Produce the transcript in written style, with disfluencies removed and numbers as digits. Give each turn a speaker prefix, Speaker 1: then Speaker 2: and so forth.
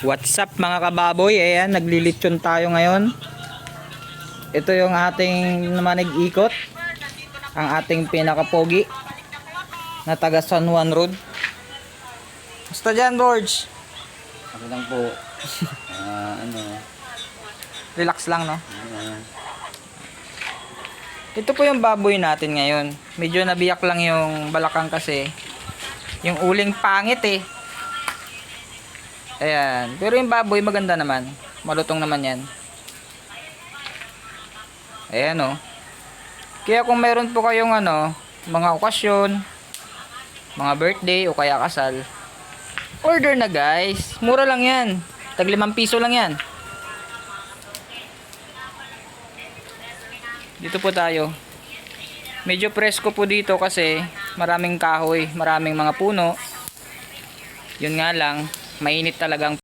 Speaker 1: What's up mga kababoy? Ayan, naglilitsyon tayo ngayon. Ito yung ating manig-ikot. Ang ating pinakapogi na taga San Juan Road. Basta dyan, George.
Speaker 2: Ako lang po.
Speaker 1: Relax lang, no? Ito po yung baboy natin ngayon. Medyo nabiyak lang yung balakang kasi. Yung uling pangit eh. Ayan. Pero yung baboy maganda naman. Malutong naman yan. Ayan o. Kaya kung meron po kayong mga okasyon, mga birthday o kaya kasal, order na guys. Mura lang yan. Tag 5 piso lang yan. Dito po tayo. Medyo presko po dito kasi maraming kahoy, maraming mga puno. Yun nga lang, mainit talagang